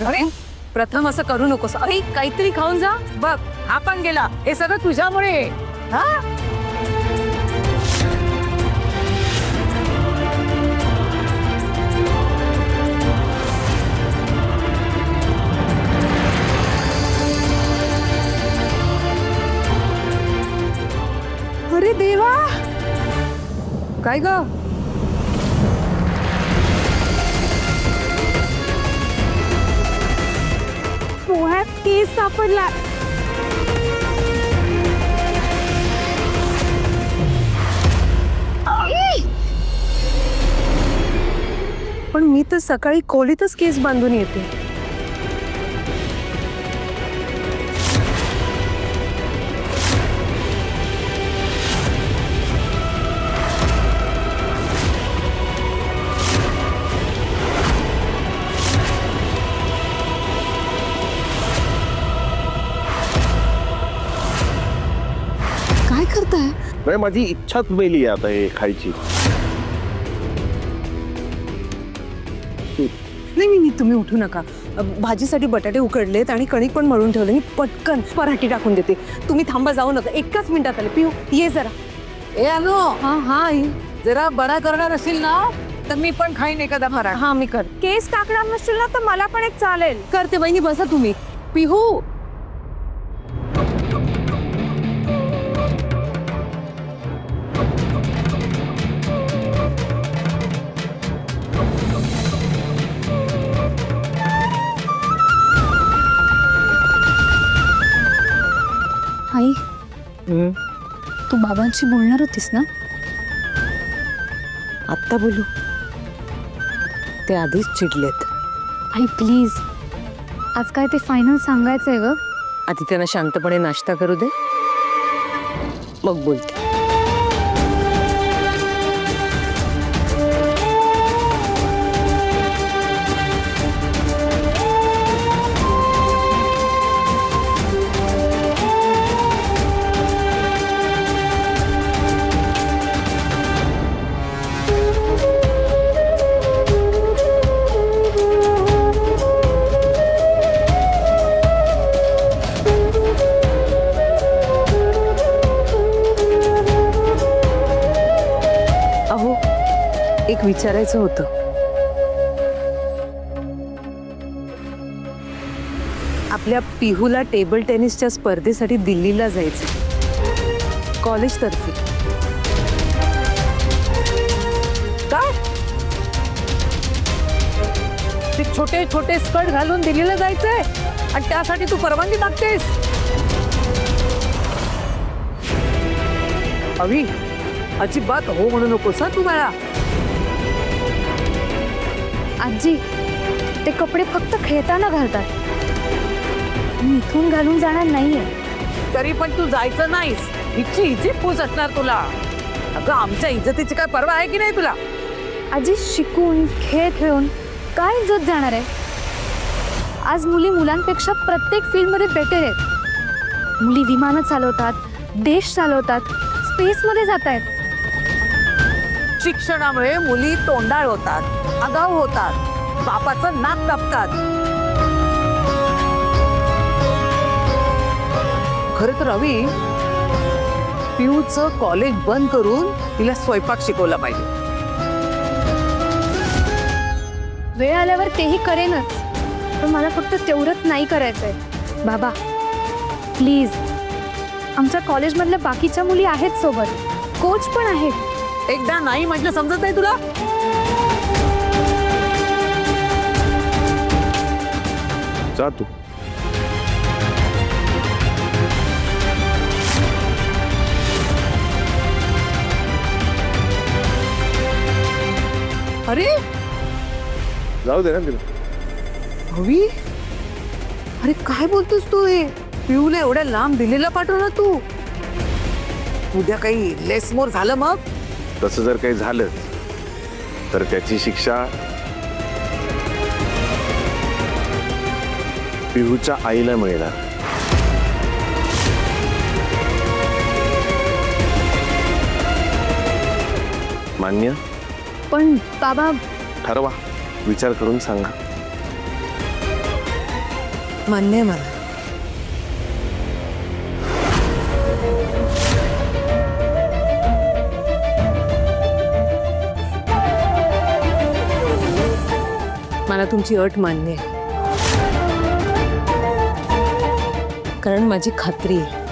अरे प्रथम असं करू नकोस. अरे काहीतरी खाऊन जा. बघ हा पण गेला. हे सगळं तुझ्यामुळे. हा अरे देवा, काय ग? पोह्यात केस सापडला. पण मी तर सकाळी खोलीतच केस बांधून येते. काय करताय? नाही, माझी इच्छाच मेली आहे आता हे खायची. नाही, तुम्ही उठू नका. भाजीसाठी बटाटे उकडलेत आणि कणिक पण मळून ठेवले. मी पटकन पराठी टाकून देते. तुम्ही थांबा, जाऊ नका. एकाच मिनिटात आले. पिऊ ये जरा. ए अनु. हा आई. जरा बरा करणार असेल ना तर मी पण खाईन एखादा फराळ. हा मी कर. केस टाकणार नसतील ना तर मला पण एक चालेल. करते बहिणी, बसा तुम्ही. पिहू आई, तू बाबांशी बोलणार होतीस ना? आत्ता बोलू? ते आधीच चिडलेत. आई प्लीज, आज काय ते फायनल सांगायचंय ग. आधी त्यांना शांतपणे नाश्ता करू दे, मग बोलते. एक विचारायचं होतं. आपल्या पिहूला टेबल टेनिसच्या स्पर्धेसाठी दिल्लीला जायचं, कॉलेज तर्फे. काय ते छोटे छोटे स्कर्ट घालून दिल्लीला जायचंय आणि त्यासाठी तू परवानगी मागतेस? अवी, अजिबात हो म्हणू नकोस हा तू मला. आजी, ते कपडे फक्त खेळताना घालतात. मी इथून घालून जाणार नाहीये. तरी पण तू जायचं नाहीस. हिची हिची पूज असणार तुला. अगं आमच्या इज्जतीची काय परवा आहे की नाही तुला? आजी, शिकून खेळ खेळून काय इज्जत जाणार आहे? आज मुली मुलांपेक्षा प्रत्येक फील्डमध्ये बेटर आहेत. मुली विमानं चालवतात, देश चालवतात, स्पेसमध्ये जात आहेत. शिक्षणामुळे मुली तोंडाळ होतात, आगाऊ होतात, बापाचं नाक कापतात. खरं तर रवी, पिऊचं कॉलेज बंद करून तिला स्वयंपाक शिकवला पाहिजे. वेळ आल्यावर तेही करेनच, पण मला फक्त तेवढंच नाही करायचंय. बाबा प्लीज, आमच्या कॉलेजमधल्या बाकीच्या मुली आहेत सोबत, कोच पण आहेत. एकदा नाही म्हटलं समजत नाही तुला? जा तू. अरे जाऊ दे ना तिला. हवी, अरे काय बोलतोस तू? हे पिऊला एवढ्या लांब दिल्लीला पाठवलं तू? उद्या काही लेस मोर झालं मग? तसं जर काही झालं तर त्याची शिक्षा पिहूच्या आईला मिळणार. मान्य? पण बाबा, ठरवा, विचार करून सांगा. मान्य आहे मला. मला तुमची अट मान्य आहे, कारण माझी खात्री आहे